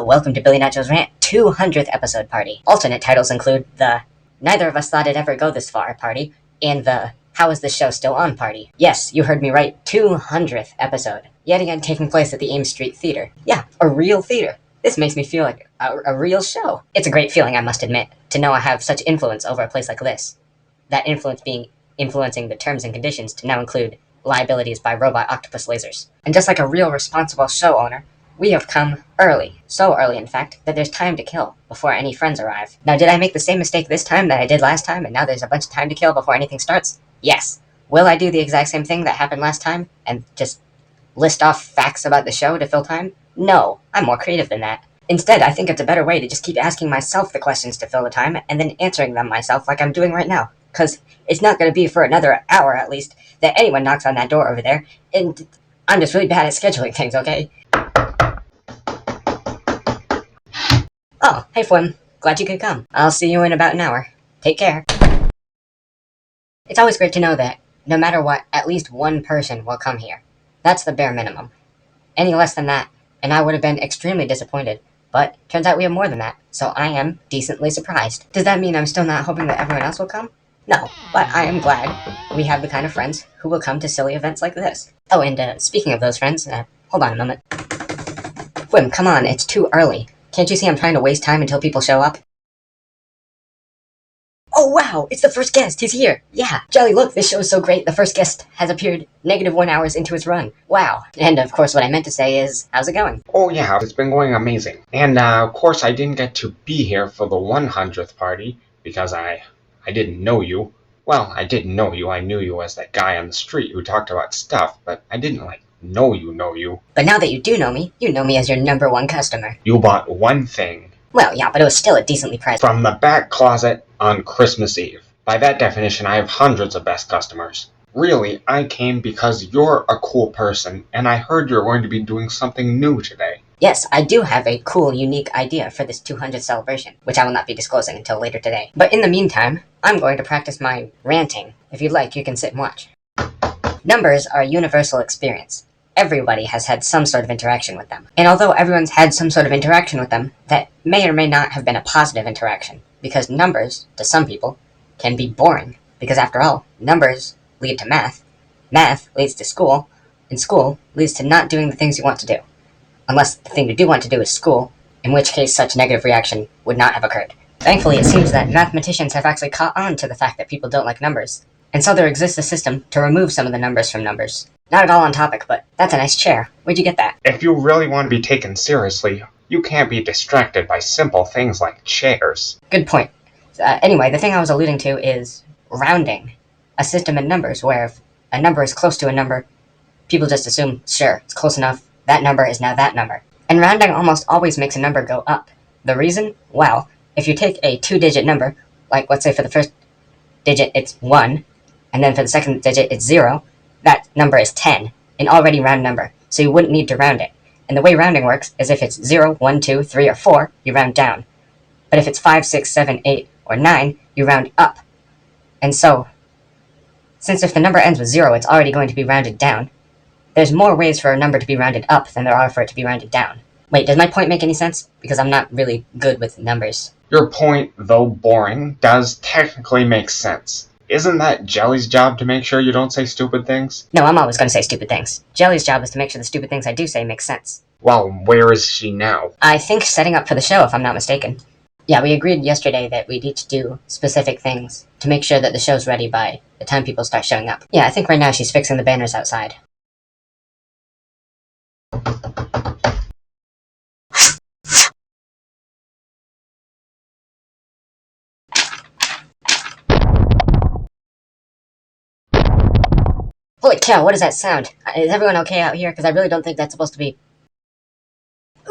welcome to Billy Nacho's Rant 200th episode party. Alternate titles include the Neither of Us Thought It'd Ever Go This Far party and the How Is This Show Still On party. Yes, you heard me right, 200th episode. Yet again taking place at the Ames Street Theater. Yeah, a real theater. This makes me feel like a real show. It's a great feeling, I must admit, to know I have such influence over a place like this. That influence being influencing the terms and conditions to now include liabilities by robot octopus lasers. And just like a real responsible show owner, we have come early. So early, in fact, that there's time to kill before any friends arrive. Now, did I make the same mistake this time that I did last time, and now there's a bunch of time to kill before anything starts? Yes. Will I do the exact same thing that happened last time, and just list off facts about the show to fill time? No, I'm more creative than that. Instead, I think it's a better way to just keep asking myself the questions to fill the time, and then answering them myself like I'm doing right now. Because it's not going to be for another hour, at least, that anyone knocks on that door over there, and I'm just really bad at scheduling things, okay? Oh, hey Fwim. Glad you could come. I'll see you in about an hour. Take care. It's always great to know that, no matter what, at least one person will come here. That's the bare minimum. Any less than that, and I would have been extremely disappointed. But turns out we have more than that, so I am decently surprised. Does that mean I'm still not hoping that everyone else will come? No, but I am glad we have the kind of friends who will come to silly events like this. Oh, and speaking of those friends, hold on a moment. Fwim, come on, it's too early. Can't you see I'm trying to waste time until people show up? Oh wow, it's the first guest, he's here! Yeah, Jelly, look, this show is so great, the first guest has appeared -1 hours into its run. Wow. And of course what I meant to say is, how's it going? Oh yeah, it's been going amazing. And of course I didn't get to be here for the 100th party, because I didn't know you. Well, I didn't know you, I knew you as that guy on the street who talked about stuff, but I didn't know you. But now that you do know me, you know me as your #1 customer. You bought one thing. Well, yeah, but it was still a decently priced from the back closet on Christmas Eve. By that definition, I have hundreds of best customers. Really, I came because you're a cool person, and I heard you're going to be doing something new today. Yes, I do have a cool, unique idea for this 200th celebration, which I will not be disclosing until later today. But in the meantime, I'm going to practice my ranting. If you'd like, you can sit and watch. Numbers are a universal experience. Everybody has had some sort of interaction with them. And although everyone's had some sort of interaction with them, that may or may not have been a positive interaction. Because numbers, to some people, can be boring. Because after all, numbers lead to math. Math leads to school. And school leads to not doing the things you want to do. Unless the thing you do want to do is school, in which case such negative reaction would not have occurred. Thankfully, it seems that mathematicians have actually caught on to the fact that people don't like numbers. And so there exists a system to remove some of the numbers from numbers. Not at all on topic, but that's a nice chair. Where'd you get that? If you really want to be taken seriously, you can't be distracted by simple things like chairs. Good point. Anyway, the thing I was alluding to is rounding. A system in numbers where if a number is close to a number, people just assume, sure, it's close enough, that number is now that number. And rounding almost always makes a number go up. The reason? Well, if you take a 2-digit number, like let's say for the first digit it's 1, and then for the second digit it's 0, that number is 10, an already round number, so you wouldn't need to round it. And the way rounding works is if it's 0, 1, 2, 3, or 4, you round down. But if it's 5, 6, 7, 8, or 9, you round up. And so, since if the number ends with 0, it's already going to be rounded down, there's more ways for a number to be rounded up than there are for it to be rounded down. Wait, does my point make any sense? Because I'm not really good with numbers. Your point, though boring, does technically make sense. Isn't that Jelly's job to make sure you don't say stupid things? No, I'm always going to say stupid things. Jelly's job is to make sure the stupid things I do say make sense. Well, where is she now? I think setting up for the show, if I'm not mistaken. Yeah, we agreed yesterday that we'd each do specific things to make sure that the show's ready by the time people start showing up. Yeah, I think right now she's fixing the banners outside. Holy cow, what is that sound? Is everyone okay out here? Because I really don't think that's supposed to be...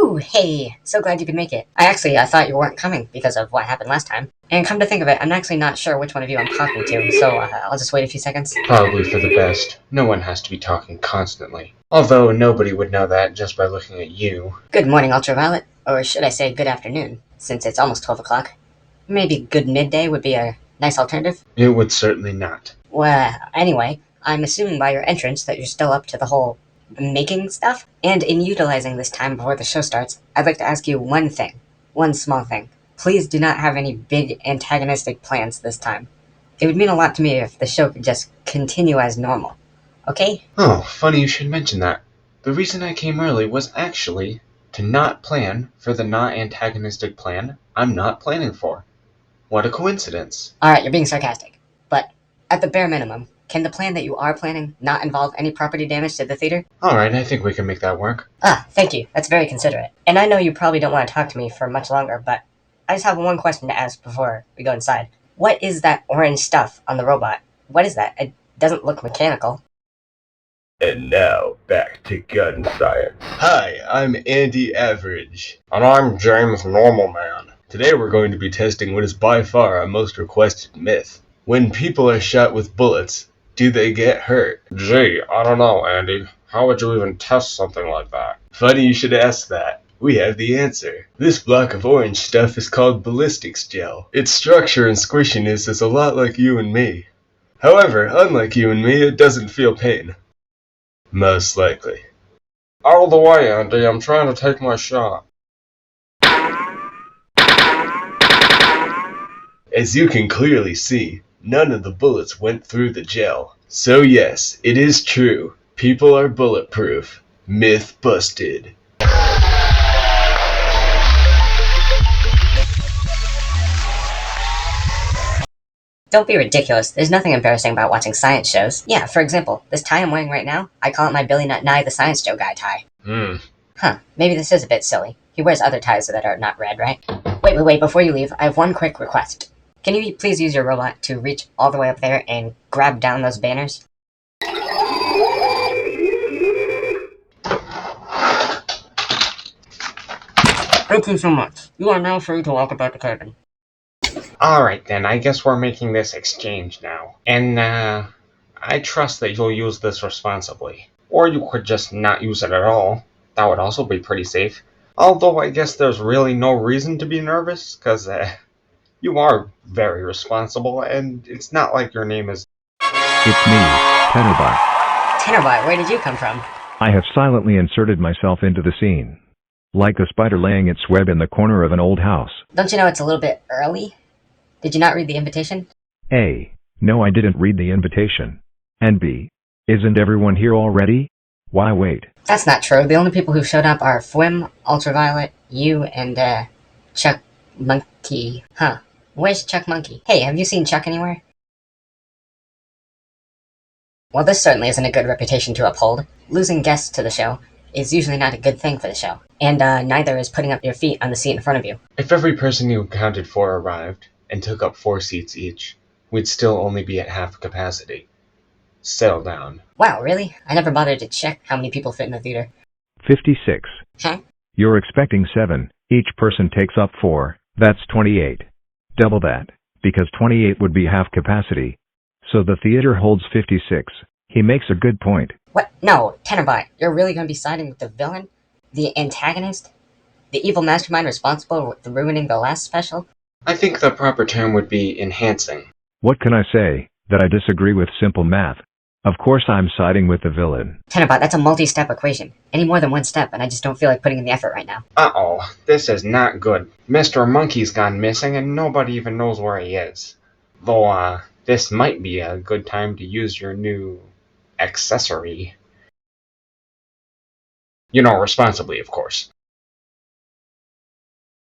Ooh, hey, so glad you could make it. I thought you weren't coming because of what happened last time. And come to think of it, I'm actually not sure which one of you I'm talking to, so I'll just wait a few seconds. Probably for the best. No one has to be talking constantly. Although nobody would know that just by looking at you. Good morning, Ultraviolet. Or should I say good afternoon, since it's almost 12 o'clock. Maybe good midday would be a nice alternative. It would certainly not. Well, anyway, I'm assuming by your entrance that you're still up to the whole making stuff. And in utilizing this time before the show starts, I'd like to ask you one thing. One small thing. Please do not have any big antagonistic plans this time. It would mean a lot to me if the show could just continue as normal. Okay? Oh, funny you should mention that. The reason I came early was actually to not plan for the not antagonistic plan I'm not planning for. What a coincidence. Alright, you're being sarcastic. But, at the bare minimum, can the plan that you are planning not involve any property damage to the theater? Alright, I think we can make that work. Ah, thank you. That's very considerate. And I know you probably don't want to talk to me for much longer, but I just have one question to ask before we go inside. What is that orange stuff on the robot? What is that? It doesn't look mechanical. And now, back to gun science. Hi, I'm Andy Average. And I'm James Normal Man. Today we're going to be testing what is by far our most requested myth. When people are shot with bullets, do they get hurt? Gee, I don't know, Andy. How would you even test something like that? Funny you should ask that. We have the answer. This block of orange stuff is called ballistics gel. Its structure and squishiness is a lot like you and me. However, unlike you and me, it doesn't feel pain. Most likely. Out of the way, Andy. I'm trying to take my shot. As you can clearly see, none of the bullets went through the gel. So yes, it is true. People are bulletproof. Myth busted. Don't be ridiculous. There's nothing embarrassing about watching science shows. Yeah, for example, this tie I'm wearing right now, I call it my Billy Nut Nye the Science Joe guy tie. Huh, maybe this is a bit silly. He wears other ties that are not red, right? Wait, before you leave, I have one quick request. Can you please use your robot to reach all the way up there and grab down those banners? Thank you so much. You are now free to walk about the cabin. Alright then, I guess we're making this exchange now. And, I trust that you'll use this responsibly. Or you could just not use it at all. That would also be pretty safe. Although I guess there's really no reason to be nervous, because, you are very responsible, and it's not like your name is... It's me, Tenerbot. Tenerbot, where did you come from? I have silently inserted myself into the scene. Like a spider laying its web in the corner of an old house. Don't you know it's a little bit early? Did you not read the invitation? A. No, I didn't read the invitation. And B. Isn't everyone here already? Why wait? That's not true. The only people who showed up are Fwim, Ultraviolet, you, and, Chuck Monkey. Huh. Where's Chuck Monkey? Hey, have you seen Chuck anywhere? Well, this certainly isn't a good reputation to uphold. Losing guests to the show is usually not a good thing for the show. And, neither is putting up your feet on the seat in front of you. If every person you accounted for arrived, and took up 4 seats each, we'd still only be at half capacity. Settle down. Wow, really? I never bothered to check how many people fit in the theater. 56. Huh? You're expecting 7. Each person takes up 4. That's 28. Double that, because 28 would be half capacity. So the theater holds 56. He makes a good point. What? No, Tenerbot, you're really going to be siding with the villain? The antagonist? The evil mastermind responsible for ruining the last special? I think the proper term would be enhancing. What can I say? That I disagree with simple math. Of course I'm siding with the villain. Tenerbot, that's a multi-step equation. Any more than one step, and I just don't feel like putting in the effort right now. Uh-oh, this is not good. Mr. Monkey's gone missing and nobody even knows where he is. Though, this might be a good time to use your new... accessory. You know, responsibly, of course.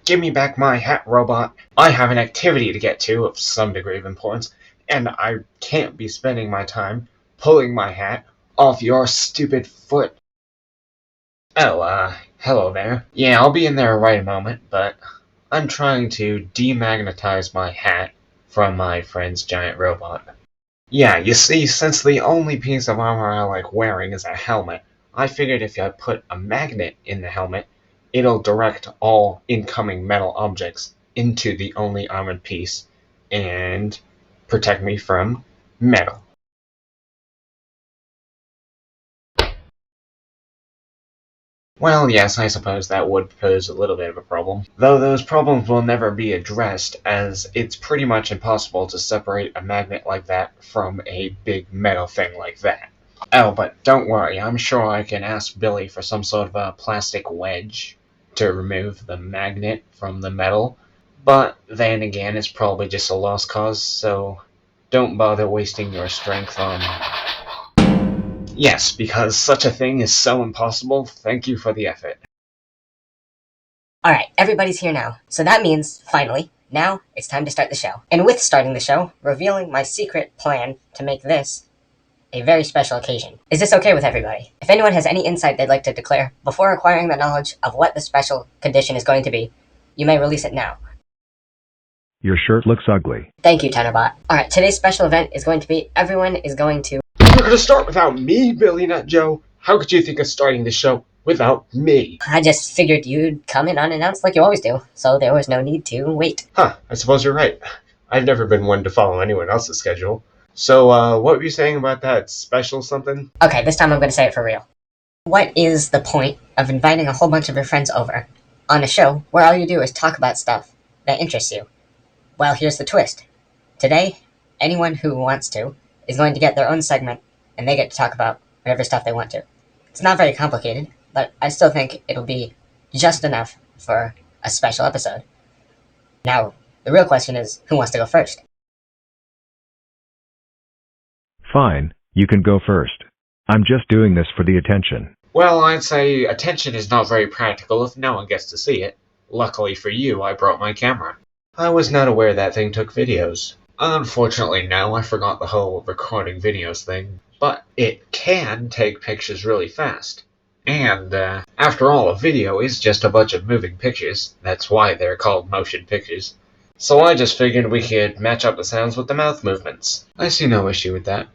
Give me back my hat, robot. I have an activity to get to of some degree of importance, and I can't be spending my time pulling my hat off your stupid foot. Oh, hello there. Yeah, I'll be in there right a moment, but I'm trying to demagnetize my hat from my friend's giant robot. Yeah, you see, since the only piece of armor I like wearing is a helmet, I figured if I put a magnet in the helmet, it'll direct all incoming metal objects into the only armored piece, and protect me from metal. Well, yes, I suppose that would pose a little bit of a problem. Though those problems will never be addressed, as it's pretty much impossible to separate a magnet like that from a big metal thing like that. Oh, but don't worry, I'm sure I can ask Billy for some sort of a plastic wedge to remove the magnet from the metal. But then again, it's probably just a lost cause, so don't bother wasting your strength on... Yes, because such a thing is so impossible. Thank you for the effort. Alright, everybody's here now. So that means, finally, now it's time to start the show. And with starting the show, revealing my secret plan to make this a very special occasion. Is this okay with everybody? If anyone has any insight they'd like to declare before acquiring the knowledge of what the special condition is going to be, you may release it now. Your shirt looks ugly. Thank you, Tennerbot. Alright, today's special event is going to be everyone is going to... You're gonna start without me, Billy Nut Joe? How could you think of starting the show without me? I just figured you'd come in unannounced like you always do, so there was no need to wait. Huh, I suppose you're right. I've never been one to follow anyone else's schedule. So, what were you saying about that special something? Okay, this time I'm going to say it for real. What is the point of inviting a whole bunch of your friends over on a show where all you do is talk about stuff that interests you? Well, here's the twist. Today, anyone who wants to is going to get their own segment, and they get to talk about whatever stuff they want to. It's not very complicated, but I still think it'll be just enough for a special episode. Now, the real question is, who wants to go first? Fine, you can go first. I'm just doing this for the attention. Well, I'd say attention is not very practical if no one gets to see it. Luckily for you, I brought my camera. I was not aware that thing took videos. Unfortunately now I forgot the whole recording videos thing, but it can take pictures really fast. And, after all, a video is just a bunch of moving pictures. That's why they're called motion pictures. So I just figured we could match up the sounds with the mouth movements. I see no issue with that.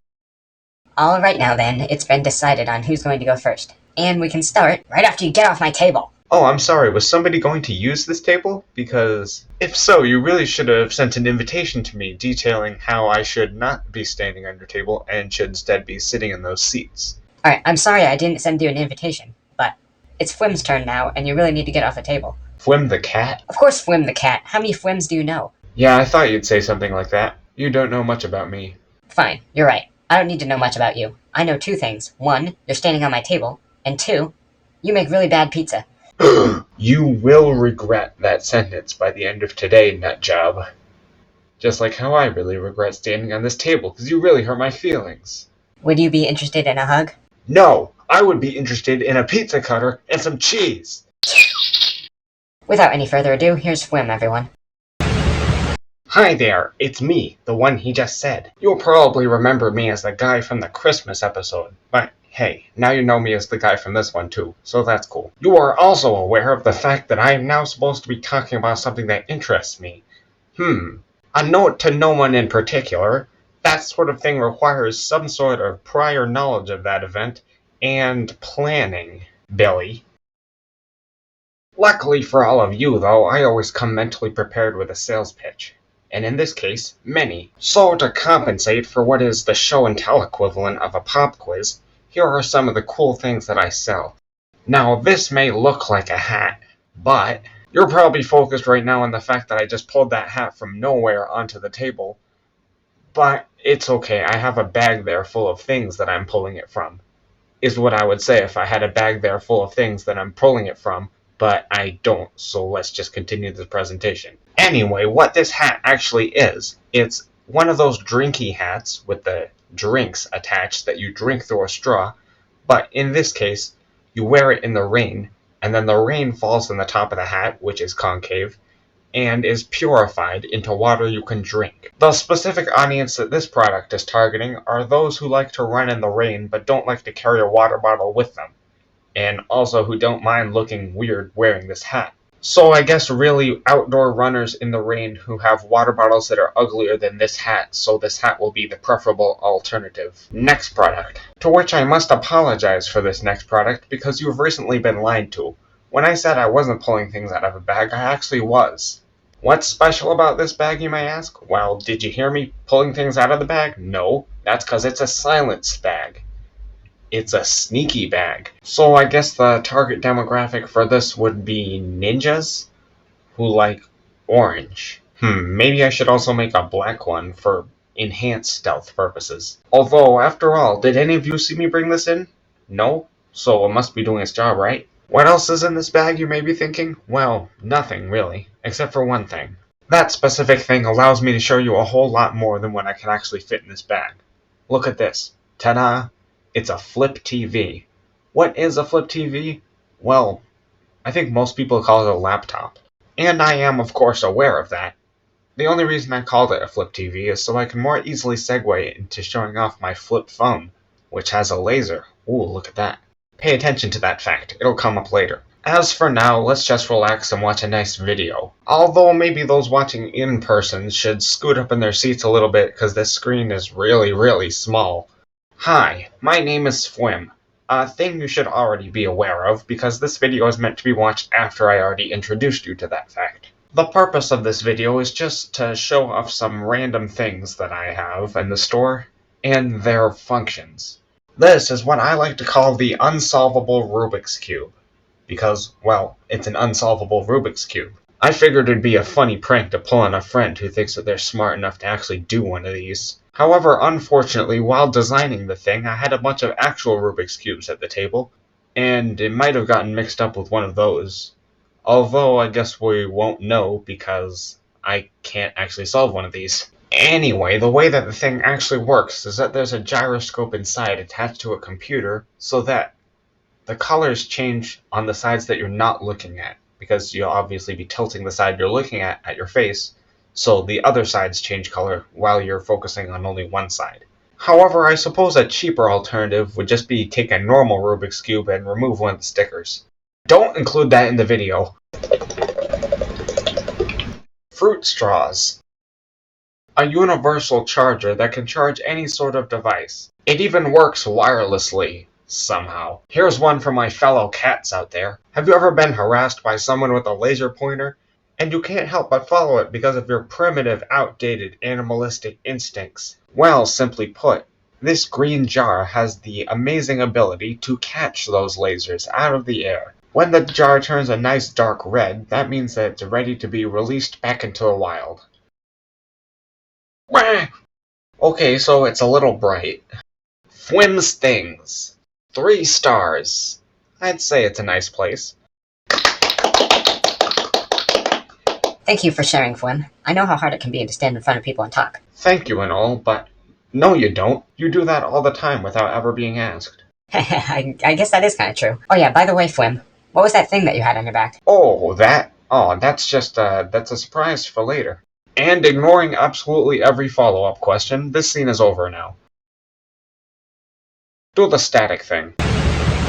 Alright now then, it's been decided on who's going to go first. And we can start right after you get off my table. Oh, I'm sorry, was somebody going to use this table? Because, if so, you really should have sent an invitation to me detailing how I should not be standing on your table and should instead be sitting in those seats. Alright, I'm sorry I didn't send you an invitation, but it's Fwim's turn now, and you really need to get off the table. Fwim the cat? Of course Fwim the cat. How many Fwims do you know? Yeah, I thought you'd say something like that. You don't know much about me. Fine, you're right. I don't need to know much about you. I know two things. One, you're standing on my table, and two, you make really bad pizza. You will regret that sentence by the end of today, nutjob. Just like how I really regret standing on this table, because you really hurt my feelings. Would you be interested in a hug? No, I would be interested in a pizza cutter and some cheese. Without any further ado, here's Fwim, everyone. Hi there, it's me, the one he just said. You'll probably remember me as the guy from the Christmas episode, but hey, now you know me as the guy from this one too, so that's cool. You are also aware of the fact that I am now supposed to be talking about something that interests me. A note to no one in particular, that sort of thing requires some sort of prior knowledge of that event and planning, Billy. Luckily for all of you though, I always come mentally prepared with a sales pitch. And in this case, many. So to compensate for what is the show and tell equivalent of a pop quiz, here are some of the cool things that I sell. Now this may look like a hat, but you're probably focused right now on the fact that I just pulled that hat from nowhere onto the table. But it's okay, I have a bag there full of things that I'm pulling it from. Is what I would say if I had a bag there full of things that I'm pulling it from, but I don't, so let's just continue the presentation. Anyway, what this hat actually is, it's one of those drinky hats with the drinks attached that you drink through a straw, but in this case, you wear it in the rain, and then the rain falls on the top of the hat, which is concave, and is purified into water you can drink. The specific audience that this product is targeting are those who like to run in the rain but don't like to carry a water bottle with them, and also who don't mind looking weird wearing this hat. So I guess really outdoor runners in the rain who have water bottles that are uglier than this hat, so this hat will be the preferable alternative. Next product. To which I must apologize for this next product because you've recently been lied to. When I said I wasn't pulling things out of a bag, I actually was. What's special about this bag, you may ask? Well, did you hear me pulling things out of the bag? No, that's because it's a silence bag. It's a sneaky bag. So I guess the target demographic for this would be ninjas who like orange. Maybe I should also make a black one for enhance stealth purposes. Although, after all, did any of you see me bring this in? No? So it must be doing its job, right? What else is in this bag, you may be thinking? Well, nothing, really, except for one thing. That specific thing allows me to show you a whole lot more than what I can actually fit in this bag. Look at this. Ta-da! It's a flip TV. What is a flip TV? Well, I think most people call it a laptop. And I am, of course, aware of that. The only reason I called it a flip TV is so I can more easily segue into showing off my flip phone, which has a laser. Ooh, look at that. Pay attention to that fact, it'll come up later. As for now, let's just relax and watch a nice video. Although maybe those watching in person should scoot up in their seats a little bit because this screen is really small. Hi, my name is Swim. A thing you should already be aware of because this video is meant to be watched after I already introduced you to that fact. The purpose of this video is just to show off some random things that I have in the store and their functions. This is what I like to call the unsolvable Rubik's Cube. Because, well, it's an unsolvable Rubik's Cube. I figured it'd be a funny prank to pull on a friend who thinks that they're smart enough to actually do one of these. However, unfortunately, while designing the thing, I had a bunch of actual Rubik's Cubes at the table, and it might have gotten mixed up with one of those. Although, I guess we won't know because I can't actually solve one of these. Anyway, the way that the thing actually works is that there's a gyroscope inside attached to a computer so that the colors change on the sides that you're not looking at, because you'll obviously be tilting the side you're looking at your face, so the other sides change color while you're focusing on only one side. However, I suppose a cheaper alternative would just be take a normal Rubik's Cube and remove one of the stickers. Don't include that in the video. Fruit straws. A universal charger that can charge any sort of device. It even works wirelessly, somehow. Here's one for my fellow cats out there. Have you ever been harassed by someone with a laser pointer? And you can't help but follow it because of your primitive, outdated, animalistic instincts. Well, simply put, this green jar has the amazing ability to catch those lasers out of the air. When the jar turns a nice dark red, that means that it's ready to be released back into the wild. Okay, so it's a little bright. Fwim's Things. 3 stars. I'd say it's a nice place. Thank you for sharing, Fwim. I know how hard it can be to stand in front of people and talk. Thank you and all, but no you don't. You do that all the time without ever being asked. I guess that is kind of true. Oh yeah, by the way, Fwim, what was that thing that you had on your back? Oh, that? Oh, that's just, that's a surprise for later. And ignoring absolutely every follow-up question, this scene is over now. Do the static thing.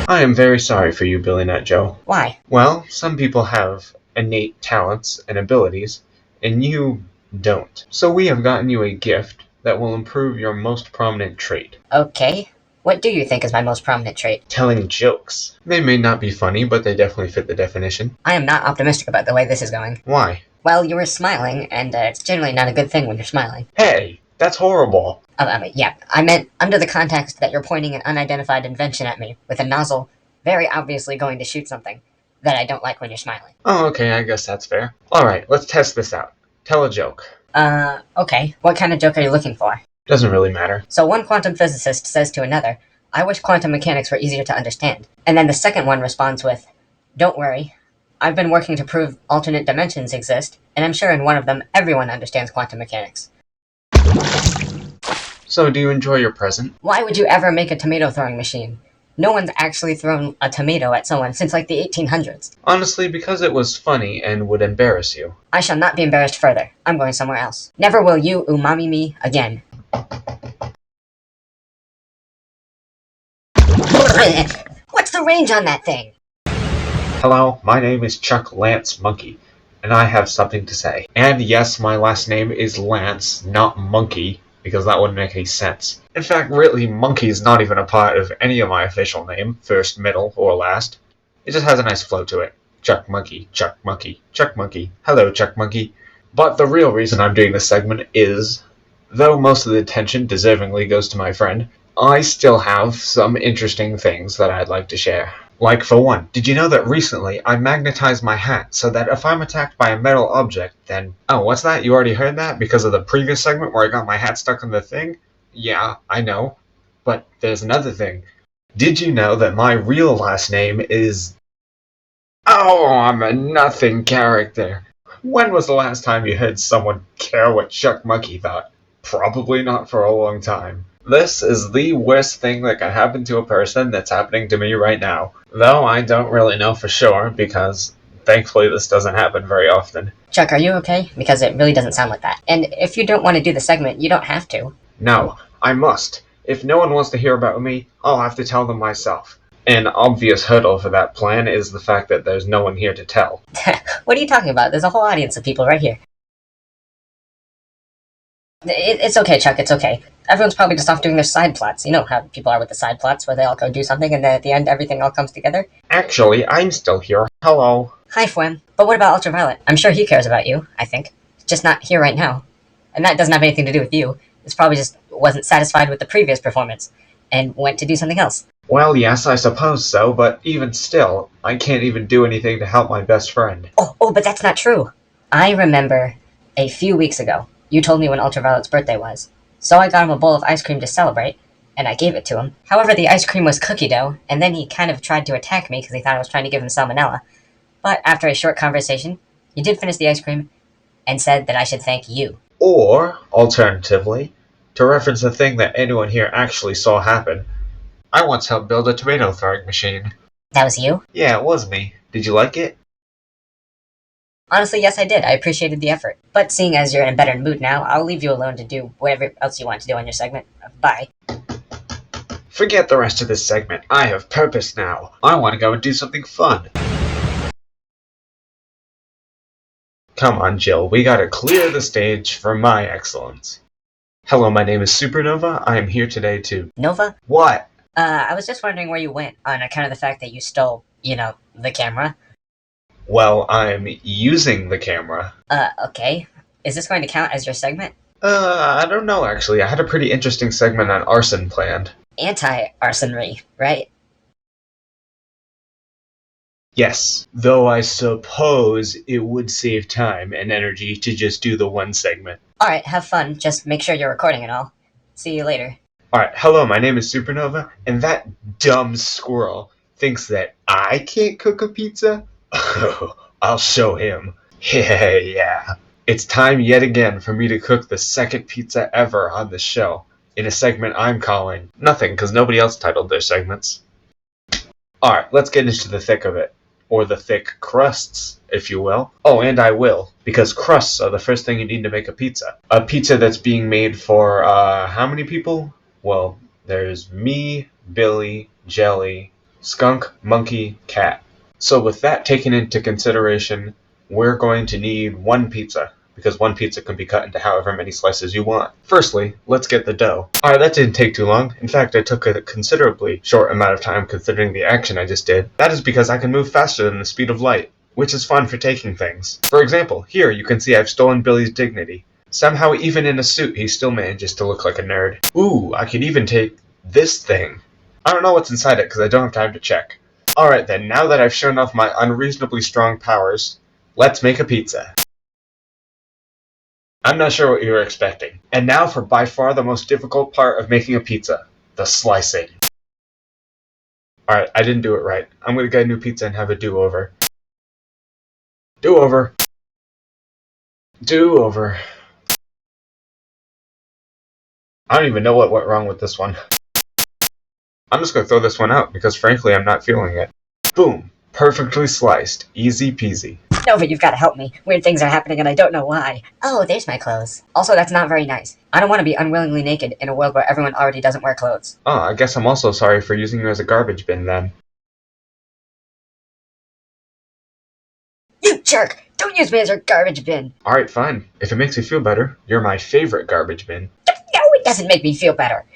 I am very sorry for you, Billy Nut Joe. Why? Well, some people have innate talents and abilities, and you don't. So we have gotten you a gift that will improve your most prominent trait. Okay. What do you think is my most prominent trait? Telling jokes. They may not be funny, but they definitely fit the definition. I am not optimistic about the way this is going. Why? Well, you were smiling, and it's generally not a good thing when you're smiling. Hey, that's horrible. Yeah, I meant under the context that you're pointing an unidentified invention at me with a nozzle very obviously going to shoot something that I don't like when you're smiling. Oh, okay, I guess that's fair. Alright, let's test this out. Tell a joke. Okay. What kind of joke are you looking for? Doesn't really matter. So one quantum physicist says to another, I wish quantum mechanics were easier to understand. And then the second one responds with, don't worry, I've been working to prove alternate dimensions exist, and I'm sure in one of them everyone understands quantum mechanics. So, do you enjoy your present? Why would you ever make a tomato throwing machine? No one's actually thrown a tomato at someone since like the 1800s. Honestly, because it was funny and would embarrass you. I shall not be embarrassed further. I'm going somewhere else. Never will you umami me again. What's the range on that thing? Hello, my name is Chuck Lance Monkey, and I have something to say. And yes, my last name is Lance, not Monkey, because that wouldn't make any sense. In fact, really, Monkey is not even a part of any of my official name, first, middle, or last. It just has a nice flow to it. Chuck Monkey, Chuck Monkey, Chuck Monkey. Hello, Chuck Monkey. But the real reason I'm doing this segment is, though most of the attention deservingly goes to my friend, I still have some interesting things that I'd like to share. Like, for one, did you know that recently I magnetized my hat so that if I'm attacked by a metal object, then... Oh, what's that? You already heard that? Because of the previous segment where I got my hat stuck on the thing? Yeah, I know. But there's another thing. Did you know that my real last name is... Oh, I'm a nothing character. When was the last time you heard someone care what Chuck Monkey thought? Probably not for a long time. This is the worst thing that can happen to a person that's happening to me right now. Though I don't really know for sure, because thankfully this doesn't happen very often. Chuck, are you okay? Because it really doesn't sound like that. And if you don't want to do the segment, you don't have to. No, I must. If no one wants to hear about me, I'll have to tell them myself. An obvious hurdle for that plan is the fact that there's no one here to tell. What are you talking about? There's a whole audience of people right here. It's okay, Chuck, it's okay. Everyone's probably just off doing their side plots. You know how people are with the side plots, where they all go do something, and then at the end, everything all comes together? Actually, I'm still here. Hello. Hi, Fwem. But what about Ultraviolet? I'm sure he cares about you, I think. Just not here right now. And that doesn't have anything to do with you. It's probably just wasn't satisfied with the previous performance, and went to do something else. Well, yes, I suppose so, but even still, I can't even do anything to help my best friend. Oh, but that's not true. I remember a few weeks ago, you told me when Ultraviolet's birthday was. So I got him a bowl of ice cream to celebrate, and I gave it to him. However, the ice cream was cookie dough, and then he kind of tried to attack me because he thought I was trying to give him salmonella. But after a short conversation, he did finish the ice cream and said that I should thank you. Or, alternatively, to reference a thing that anyone here actually saw happen, I once helped build a tomato throwing machine. That was you? Yeah, it was me. Did you like it? Honestly, yes, I did. I appreciated the effort. But seeing as you're in a better mood now, I'll leave you alone to do whatever else you want to do on your segment. Bye. Forget the rest of this segment. I have purpose now. I want to go and do something fun. Come on, Jill. We gotta clear the stage for my excellence. Hello, my name is Supernova. I am here today to... Nova? What? I was just wondering where you went on account of the fact that you stole, the camera. Well, I'm using the camera. Okay. Is this going to count as your segment? I don't know, actually. I had a pretty interesting segment on arson planned. Anti-arsonry, right? Yes, though I suppose it would save time and energy to just do the one segment. Alright, have fun. Just make sure you're recording and all. See you later. Alright, hello, my name is Supernova, and that dumb squirrel thinks that I can't cook a pizza? Oh, I'll show him. Yeah. It's time yet again for me to cook the second pizza ever on the show, in a segment I'm calling Nothing, because nobody else titled their segments. Alright, let's get into the thick of it. Or the thick crusts, if you will. Oh, and I will, because crusts are the first thing you need to make a pizza. A pizza that's being made for, how many people? Well, there's me, Billy, Jelly, Skunk, Monkey, Cat. So with that taken into consideration, we're going to need one pizza, because one pizza can be cut into however many slices you want. Firstly, let's get the dough. Alright, that didn't take too long. In fact, it took a considerably short amount of time considering the action I just did. That is because I can move faster than the speed of light, which is fun for taking things. For example, here you can see I've stolen Billy's dignity. Somehow, even in a suit, he still manages to look like a nerd. Ooh, I could even take this thing. I don't know what's inside it because I don't have time to check. Alright then, now that I've shown off my unreasonably strong powers, let's make a pizza. I'm not sure what you were expecting. And now for by far the most difficult part of making a pizza, the slicing. Alright, I didn't do it right. I'm gonna get a new pizza and have a do-over. Do-over. Do-over. I don't even know what went wrong with this one. I'm just gonna throw this one out, because frankly I'm not feeling it. Boom. Perfectly sliced. Easy peasy. Nova, you've got to help me. Weird things are happening and I don't know why. Oh, there's my clothes. Also, that's not very nice. I don't want to be unwillingly naked in a world where everyone already doesn't wear clothes. Oh, I guess I'm also sorry for using you as a garbage bin then. You jerk! Don't use me as your garbage bin! Alright, fine. If it makes you feel better, you're my favorite garbage bin. No, it doesn't make me feel better.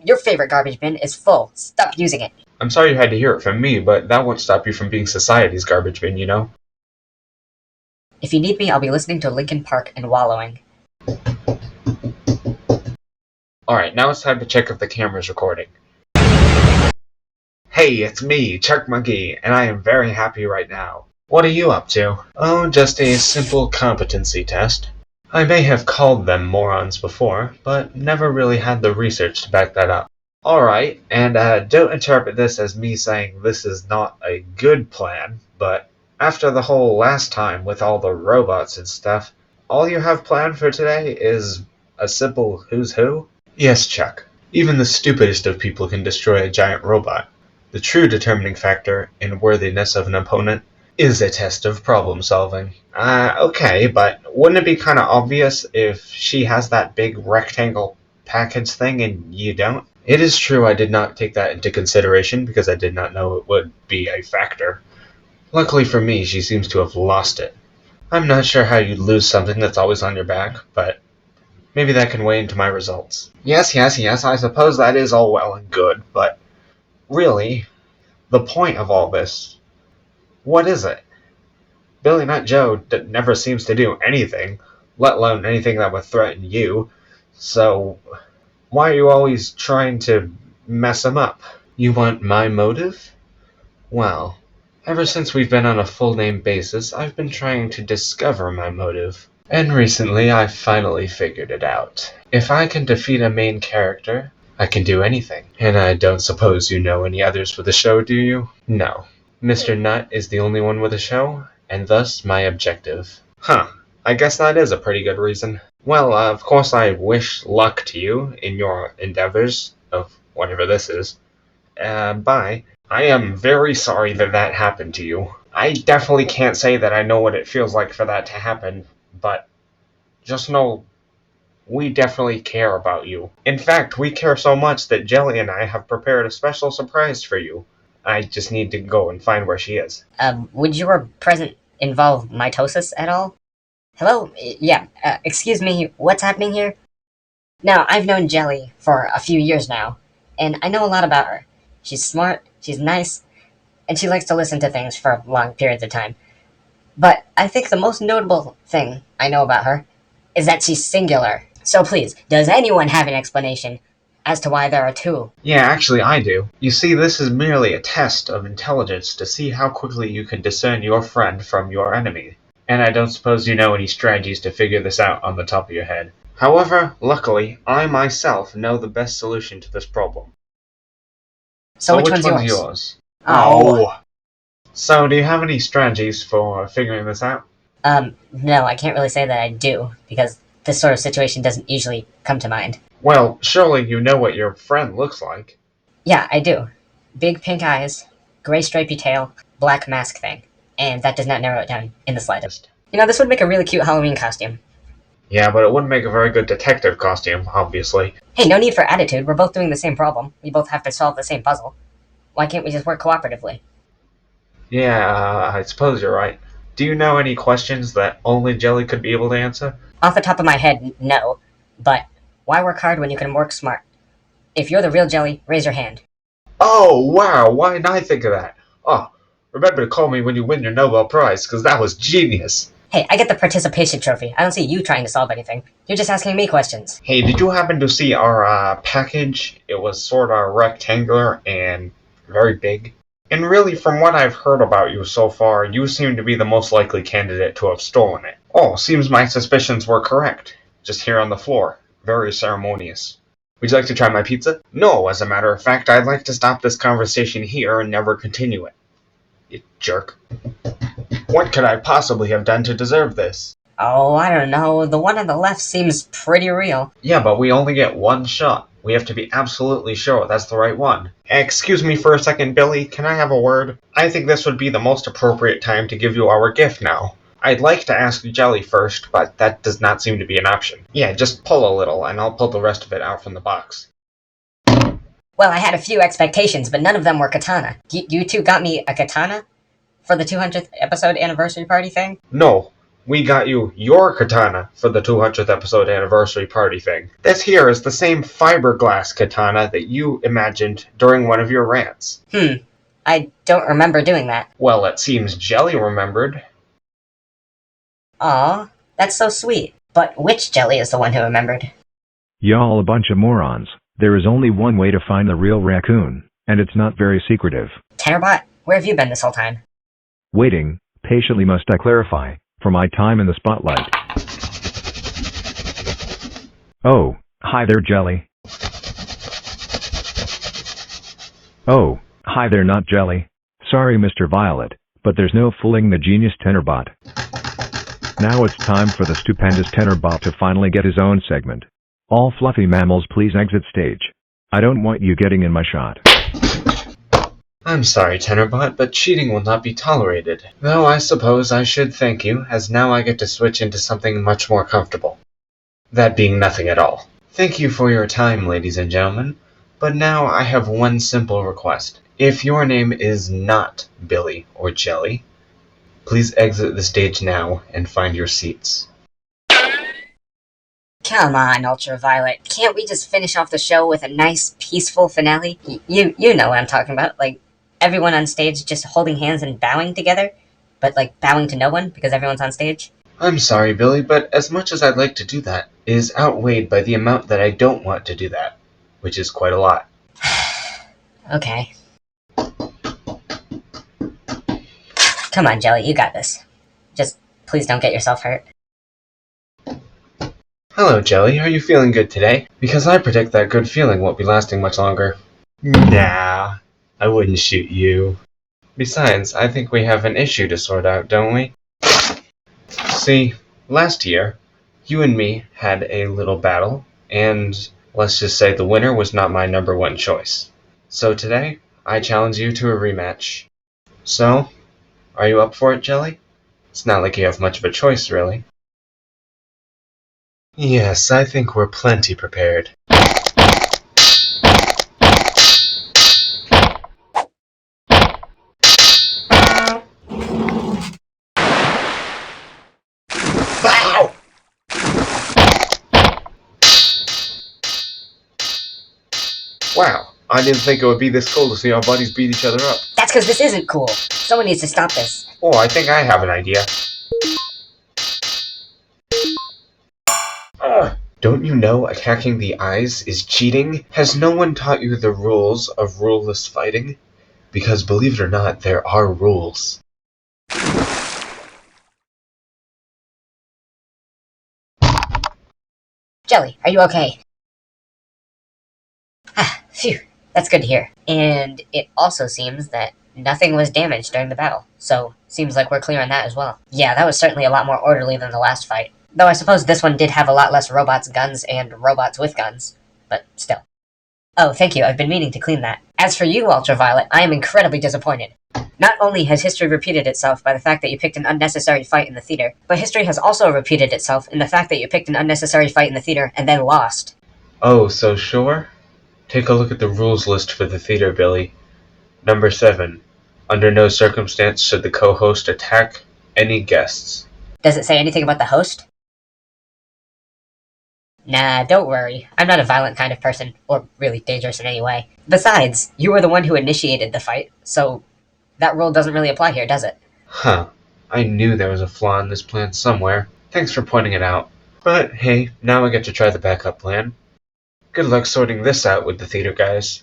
Your favorite garbage bin is full. Stop using it. I'm sorry you had to hear it from me, but that won't stop you from being society's garbage bin, you know? If you need me, I'll be listening to Linkin Park and wallowing. Alright, now it's time to check if the camera's recording. Hey, it's me, Chuck Monkey, and I am very happy right now. What are you up to? Oh, just a simple competency test. I may have called them morons before, but never really had the research to back that up. Alright, and don't interpret this as me saying this is not a good plan, but after the whole last time with all the robots and stuff, all you have planned for today is a simple who's who? Yes, Chuck. Even the stupidest of people can destroy a giant robot. The true determining factor in worthiness of an opponent is a test of problem solving. Okay, but wouldn't it be kind of obvious if she has that big rectangle package thing and you don't? It is true I did not take that into consideration because I did not know it would be a factor. Luckily for me, she seems to have lost it. I'm not sure how you'd lose something that's always on your back, but maybe that can weigh into my results. Yes, I suppose that is all well and good, but really, the point of all this, what is it? Billy Nut Joe never seems to do anything, let alone anything that would threaten you, so why are you always trying to mess him up? You want my motive? Well, ever since we've been on a full-name basis, I've been trying to discover my motive. And recently, I've finally figured it out. If I can defeat a main character, I can do anything. And I don't suppose you know any others with a show, do you? No. Mr. Nut is the only one with a show, and thus my objective. Huh. I guess that is a pretty good reason. Well, of course I wish luck to you in your endeavors of whatever this is. Bye. I am very sorry that that happened to you. I definitely can't say that I know what it feels like for that to happen, but just know we definitely care about you. In fact, we care so much that Jelly and I have prepared a special surprise for you. I just need to go and find where she is. Would your present involve mitosis at all? Hello? Yeah, excuse me, what's happening here? Now, I've known Jelly for a few years now, and I know a lot about her. She's smart, she's nice, and she likes to listen to things for long periods of time. But I think the most notable thing I know about her is that she's singular. So please, does anyone have an explanation as to why there are two? Yeah, actually I do. You see, this is merely a test of intelligence to see how quickly you can discern your friend from your enemy. And I don't suppose you know any strategies to figure this out on the top of your head. However, luckily, I myself know the best solution to this problem. So which one's yours? Oh. So, do you have any strategies for figuring this out? No, I can't really say that I do, because this sort of situation doesn't usually come to mind. Well, surely you know what your friend looks like. Yeah, I do. Big pink eyes, gray stripy tail, black mask thing. And that does not narrow it down in the slightest. You know, this would make a really cute Halloween costume. Yeah, but it wouldn't make a very good detective costume, obviously. Hey, no need for attitude. We're both doing the same problem. We both have to solve the same puzzle. Why can't we just work cooperatively? Yeah, I suppose you're right. Do you know any questions that only Jelly could be able to answer? Off the top of my head, no. But why work hard when you can work smart? If you're the real Jelly, raise your hand. Oh, wow, why didn't I think of that? Oh, remember to call me when you win your Nobel Prize, because that was genius. Hey, I get the participation trophy. I don't see you trying to solve anything. You're just asking me questions. Hey, did you happen to see our package? It was sort of rectangular and very big. And really, from what I've heard about you so far, you seem to be the most likely candidate to have stolen it. Oh, seems my suspicions were correct. Just here on the floor. Very ceremonious. Would you like to try my pizza? No, as a matter of fact, I'd like to stop this conversation here and never continue it. You jerk. What could I possibly have done to deserve this? Oh, I don't know. The one on the left seems pretty real. Yeah, but we only get one shot. We have to be absolutely sure that's the right one. Excuse me for a second, Billy. Can I have a word? I think this would be the most appropriate time to give you our gift now. I'd like to ask Jelly first, but that does not seem to be an option. Yeah, just pull a little, and I'll pull the rest of it out from the box. Well, I had a few expectations, but none of them were katana. You two got me a katana? For the 200th episode anniversary party thing? No, we got you your katana for the 200th episode anniversary party thing. This here is the same fiberglass katana that you imagined during one of your rants. I don't remember doing that. Well, it seems Jelly remembered. Aw, that's so sweet. But which Jelly is the one who remembered? Y'all a bunch of morons. There is only one way to find the real raccoon, and it's not very secretive. Tenerbot, where have you been this whole time? Waiting, patiently must I clarify, for my time in the spotlight. Oh, hi there, Jelly. Oh, hi there, not Jelly. Sorry, Mr. Violet, but there's no fooling the genius Tenerbot. Now it's time for the stupendous Tenerbot to finally get his own segment. All fluffy mammals please exit stage. I don't want you getting in my shot. I'm sorry, Tenerbot, but cheating will not be tolerated. Though I suppose I should thank you, as now I get to switch into something much more comfortable. That being nothing at all. Thank you for your time, ladies and gentlemen, but now I have one simple request. If your name is not Billy or Jelly, please exit the stage now and find your seats. Come on, Ultraviolet. Can't we just finish off the show with a nice, peaceful finale? You know what I'm talking about. Like, everyone on stage just holding hands and bowing together, but, like, bowing to no one because everyone's on stage? I'm sorry, Billy, but as much as I'd like to do that, is outweighed by the amount that I don't want to do that, which is quite a lot. Okay. Come on, Jelly, you got this. Just please don't get yourself hurt. Hello, Jelly. Are you feeling good today? Because I predict that good feeling won't be lasting much longer. Nah, I wouldn't shoot you. Besides, I think we have an issue to sort out, don't we? See, last year, you and me had a little battle, and let's just say the winner was not my number one choice. So today, I challenge you to a rematch. So, are you up for it, Jelly? It's not like you have much of a choice, really. Yes, I think we're plenty prepared. Wow! Wow, I didn't think it would be this cool to see our buddies beat each other up. That's because this isn't cool. Someone needs to stop this. Oh, I think I have an idea. Don't you know attacking the eyes is cheating? Has no one taught you the rules of ruleless fighting? Because believe it or not, there are rules. Jelly, are you okay? Ah, phew. That's good to hear. And it also seems that nothing was damaged during the battle. So, seems like we're clear on that as well. Yeah, that was certainly a lot more orderly than the last fight. Though I suppose this one did have a lot less robots, guns, and robots with guns. But still. Oh, thank you, I've been meaning to clean that. As for you, Ultraviolet, I am incredibly disappointed. Not only has history repeated itself by the fact that you picked an unnecessary fight in the theater, but history has also repeated itself in the fact that you picked an unnecessary fight in the theater and then lost. Oh, so sure? Take a look at the rules list for the theater, Billy. Number 7. Under no circumstance should the co-host attack any guests. Does it say anything about the host? Nah, don't worry. I'm not a violent kind of person, or really dangerous in any way. Besides, you were the one who initiated the fight, so that rule doesn't really apply here, does it? Huh. I knew there was a flaw in this plan somewhere. Thanks for pointing it out. But hey, now I get to try the backup plan. Good luck sorting this out with the theater guys.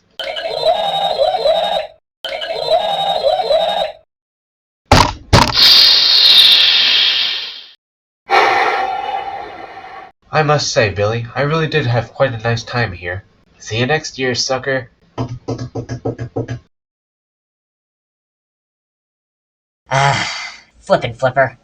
I must say, Billy, I really did have quite a nice time here. See you next year, sucker. Ah, flippin' flipper.